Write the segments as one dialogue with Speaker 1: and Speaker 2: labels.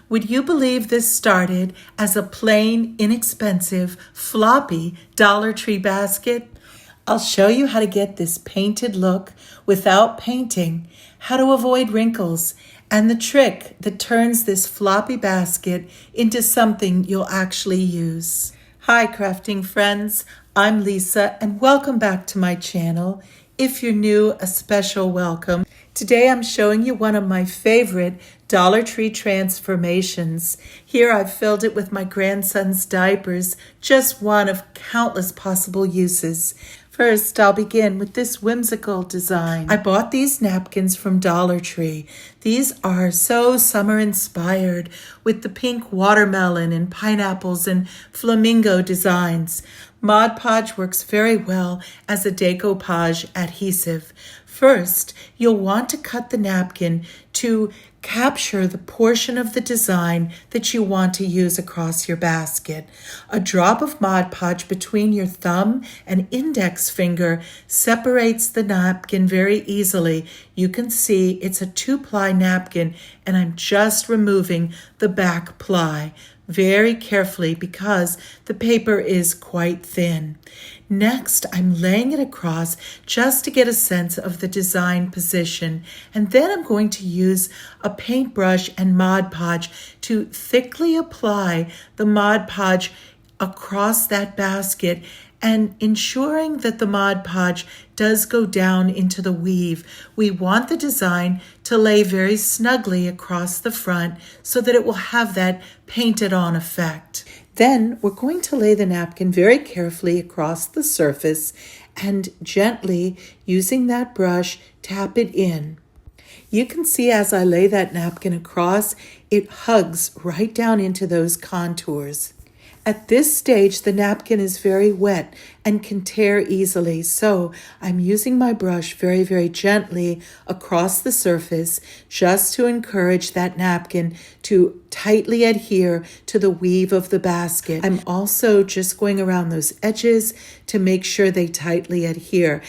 Speaker 1: Would you believe this started as a plain, inexpensive, floppy Dollar Tree basket? I'll show you how to get this painted look without painting, how to avoid wrinkles, and the trick that turns this floppy basket into something you'll actually use. Hi, crafting friends. I'm Lisa, and welcome back to my channel. If you're new, a special welcome. Today I'm showing you one of my favorite Dollar Tree transformations. Here I've filled it with my grandson's diapers, just one of countless possible uses. First, I'll begin with this whimsical design. I bought these napkins from Dollar Tree. These are so summer inspired with the pink watermelon and pineapples and flamingo designs. Mod Podge works very well as a decoupage adhesive. First, you'll want to cut the napkin to capture the portion of the design that you want to use across your basket. A drop of Mod Podge between your thumb and index finger separates the napkin very easily. You can see it's a 2-ply napkin, and I'm just removing the back ply very carefully because the paper is quite thin. Next, I'm laying it across just to get a sense of the design position, and then I'm going to use a paintbrush and Mod Podge to thickly apply the Mod Podge across that basket and ensuring that the Mod Podge does go down into the weave. We want the design to lay very snugly across the front so that it will have that painted on effect. Then we're going to lay the napkin very carefully across the surface and gently, using that brush, tap it in. You can see as I lay that napkin across, it hugs right down into those contours. At this stage, the napkin is very wet and can tear easily, so I'm using my brush very, very gently across the surface just to encourage that napkin to tightly adhere to the weave of the basket. I'm also just going around those edges to make sure they tightly adhere.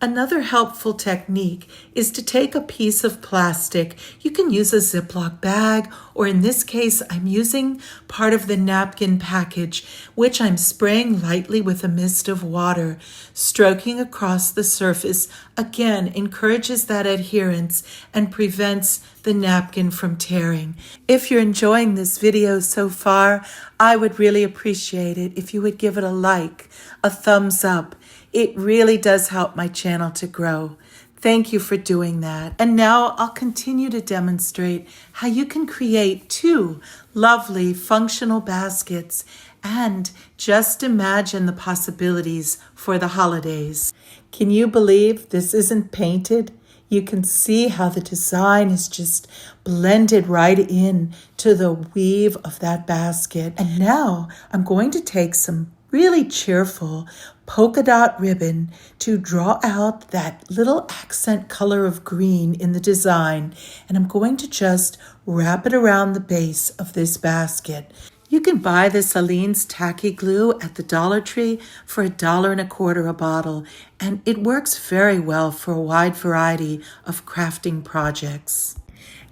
Speaker 1: Another helpful technique is to take a piece of plastic. You can use a Ziploc bag, or in this case, I'm using part of the napkin package, which I'm spraying lightly with a mist of water. Stroking across the surface, again, encourages that adherence and prevents the napkin from tearing. If you're enjoying this video so far, I would really appreciate it if you would give it a like, a thumbs up. It really does help my channel to grow. Thank you for doing that. And now I'll continue to demonstrate how you can create 2 lovely functional baskets and just imagine the possibilities for the holidays. Can you believe this isn't painted? You can see how the design is just blended right in to the weave of that basket. And now I'm going to take some really cheerful polka dot ribbon to draw out that little accent color of green in the design, and I'm going to just wrap it around the base of this basket. You can buy this Aleene's tacky glue at the Dollar Tree for $1.25 a bottle, and it works very well for a wide variety of crafting projects.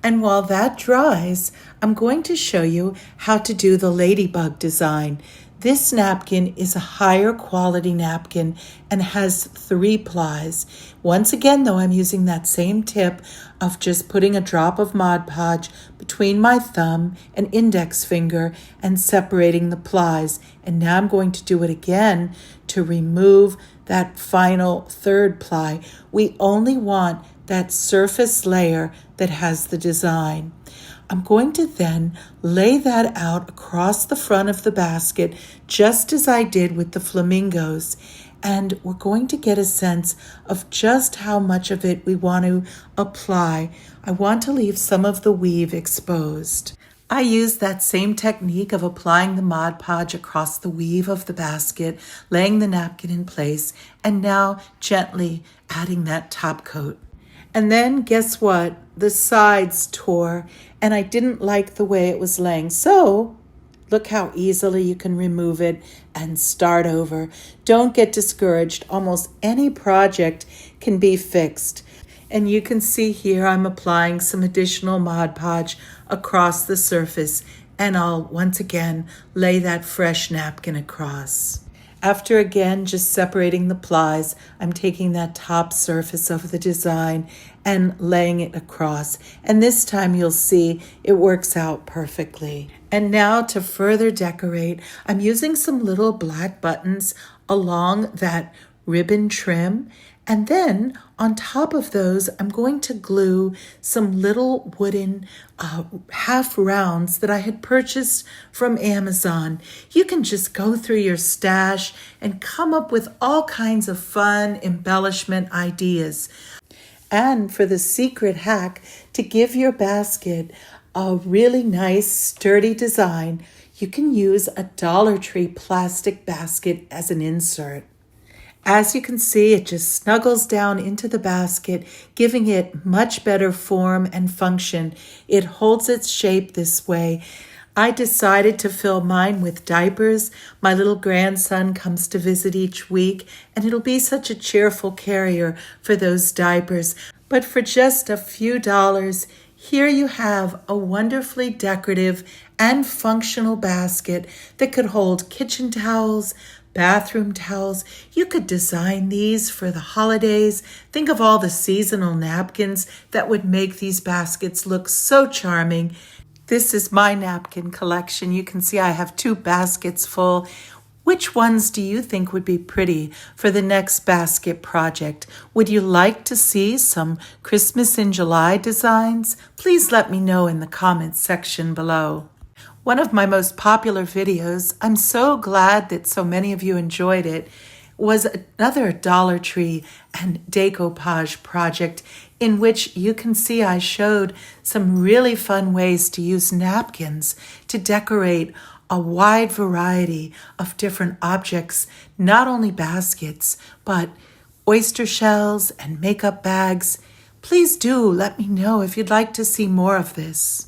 Speaker 1: And while that dries, I'm going to show you how to do the ladybug design. This napkin is a higher quality napkin and has 3 plies. Once again, though, I'm using that same tip of just putting a drop of Mod Podge between my thumb and index finger and separating the plies. And now I'm going to do it again to remove that final 3rd ply. We only want that surface layer that has the design. I'm going to then lay that out across the front of the basket, just as I did with the flamingos. And we're going to get a sense of just how much of it we want to apply. I want to leave some of the weave exposed. I use that same technique of applying the Mod Podge across the weave of the basket, laying the napkin in place, and now gently adding that top coat. And then guess what? The sides tore, and I didn't like the way it was laying. So look how easily you can remove it and start over. Don't get discouraged. Almost any project can be fixed. And you can see here I'm applying some additional Mod Podge across the surface, and I'll once again lay that fresh napkin across. After again just separating the plies, I'm taking that top surface of the design and laying it across. And this time you'll see it works out perfectly. And now to further decorate, I'm using some little black buttons along that ribbon trim. And then on top of those, I'm going to glue some little wooden half rounds that I had purchased from Amazon. You can just go through your stash and come up with all kinds of fun embellishment ideas. And for the secret hack to give your basket a really nice, sturdy design, you can use a Dollar Tree plastic basket as an insert. As you can see, it just snuggles down into the basket, giving it much better form and function. It holds its shape this way. I decided to fill mine with diapers. My little grandson comes to visit each week, and it'll be such a cheerful carrier for those diapers. But for just a few dollars, here you have a wonderfully decorative and functional basket that could hold kitchen towels, bathroom towels. You could design these for the holidays. Think of all the seasonal napkins that would make these baskets look so charming. This is my napkin collection. You can see I have 2 baskets full. Which ones do you think would be pretty for the next basket project? Would you like to see some Christmas in July designs? Please let me know in the comments section below. One of my most popular videos, I'm so glad that so many of you enjoyed it, was another Dollar Tree and decoupage project in which you can see I showed some really fun ways to use napkins to decorate a wide variety of different objects, not only baskets, but oyster shells and makeup bags. Please do let me know if you'd like to see more of this.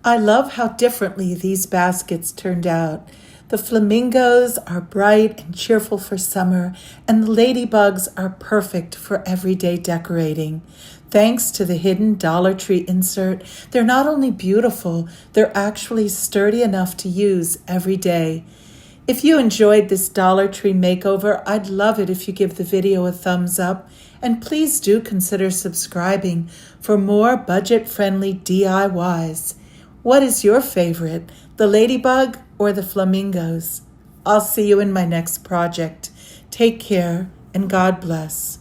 Speaker 1: I love how differently these baskets turned out. The flamingos are bright and cheerful for summer, and the ladybugs are perfect for everyday decorating. Thanks to the hidden Dollar Tree insert, they're not only beautiful, they're actually sturdy enough to use every day. If you enjoyed this Dollar Tree makeover, I'd love it if you give the video a thumbs up, and please do consider subscribing for more budget-friendly DIYs. What is your favorite, the ladybug or the flamingos? I'll see you in my next project. Take care and God bless.